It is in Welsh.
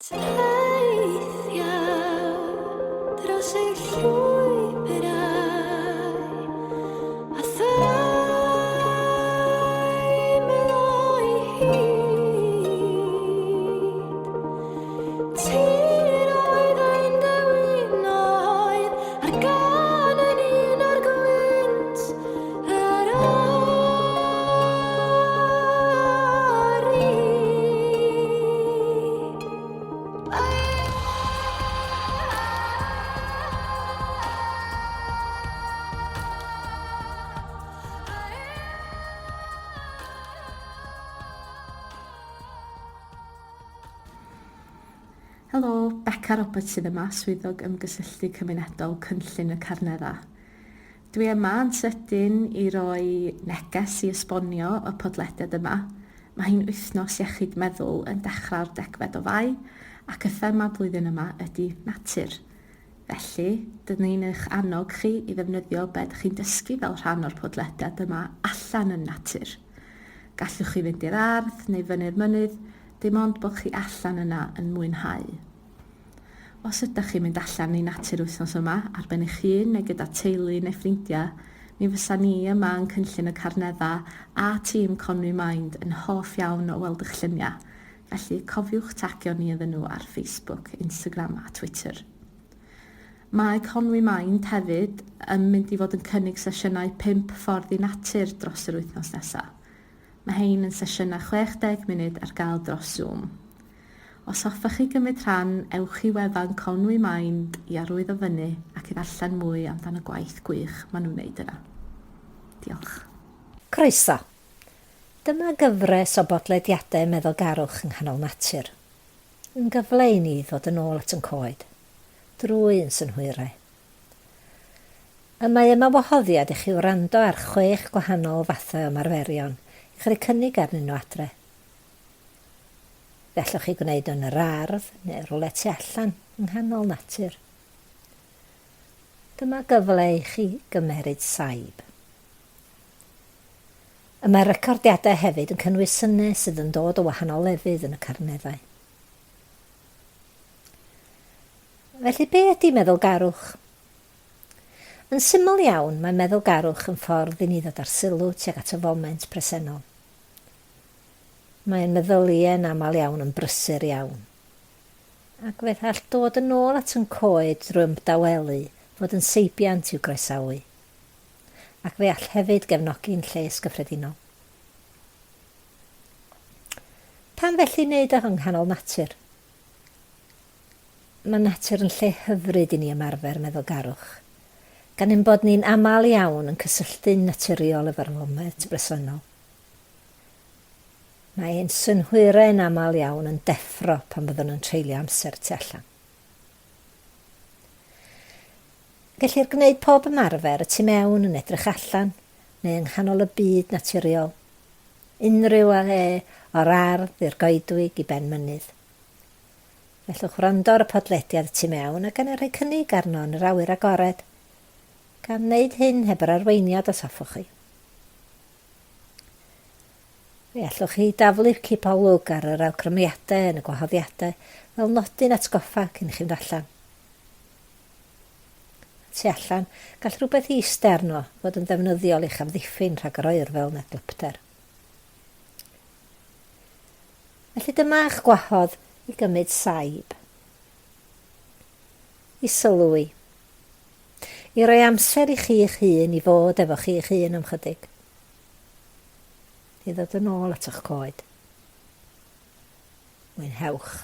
Teithio dros ei llwybrau a thai meddwl hyd. Tir oedd ein dewinoedd ar gan yn un ar gwynt yr ori. Helo, Beca Roberts sydd yma, swyddog ymgysylltu cymunedol cynllun y Carneddau. Dwi yma yn sydyn i roi neges i esbonio y podlediad yma. Mae hi'n wythnos iechyd meddwl yn dechrau'r 10 o Fai ac y thema blwyddyn yma ydy natur. Felly, dydyn ni'n eich annog chi i ddefnyddio be ydych chi'n dysgu fel rhan o'r podlediad yma allan yn natur. Gallwch chi fynd i'r ardd neu fyny'r mynydd, dim ond bod chi allan yna yn mwynhau. Os ydych chi'n mynd allan i natur wythnos yma ar ben eich hun neu gyda teulu neu ffrindiau, mi fysa ni yma yn cynllun y Carneddau a tîm Conwy Mind yn hoff iawn o weld eich lluniau. Felly cofiwch tagio ni iddyn nhw ar Facebook, Instagram a Twitter. Mae Conwy Mind hefyd yn mynd i fod yn cynnig sesiynau 5 ffordd i natur dros yr wythnos nesaf. Mae hein yn sesiynau 60 munud ar gael dros Zoom. Os hoffech chi gymryd rhan, ewch i wefan Conwy Mind i arwyddo fyny ac i ddarllen mwy amdano y gwaith gwych maen nhw'n wneud yna. Diolch. Croeso. Dyma gyfres o bodlediadau meddylgarwch yng nghanol natur. Yn gyfle i ni ddod yn ôl at yn coed. Trwy yn synhwyrau. Mae yma wahoddiad i chi wrando ar 6 gwahanol fathau ymarferion i chi cynnig arnyn nhw adre. Fe allwch chi gwneud yn yr ardd neu rwle tu allan yng nghanol natur. Dyma gyfle i chi gymeryd saib. Mae'r recordiadau hefyd yn cynnwys synau sydd yn dod o wahanol lefydd yn y Carneddau. Felly be ydy meddylgarwch? Yn syml iawn, mae meddylgarwch yn ffordd i ni ddod ar sylw tuag at y foment presenol. Mae'n meddyliau'n aml iawn yn brysur iawn. Ac fe all dod yn ôl at yn coed drwy ymdawelu fod yn seibiant i'w groesawu. Ac fe all hefyd gefnogi'n lles gyffredinol. Pam felly wneud o yng nghanol natur? Mae natur yn lle hyfryd i ni ymarfer meddylgarwch, gan ein bod ni'n aml iawn yn cysylltu'n naturiol efo'r foment presennol. Mae ein synhwyrau'n aml iawn yn deffro pan byddwn yn treulio amser tu allan. Gellir gwneud pob ymarfer y tu mewn yn edrych allan neu yng nghanol y byd naturiol. Unrhyw o'r ardd i'r goedwig i ben mynydd. Fellwch wrando ar y podlediad tu mewn ac yn rhoi cynnig arno yn yr awyr agored, gan wneud hyn heb yr arweiniad os hoffwch chi. Fe allwch chi daflu'r cipolwg ar yr awgrymiadau yn y gwahoddiadau fel nodyn atgoffa cyn chi'n allan. Tu allan, gall rhywbeth i eistedd arno fod yn ddefnyddiol i'ch amddiffyn rhag yr oerfel na glypter. Felly dyma eich gwahodd i gymryd saib. I sylwi. I roi amser i chi eich hun i fod efo chi eich hun am chydig. I ddod yn ôl at eich coed. Mwynhewch.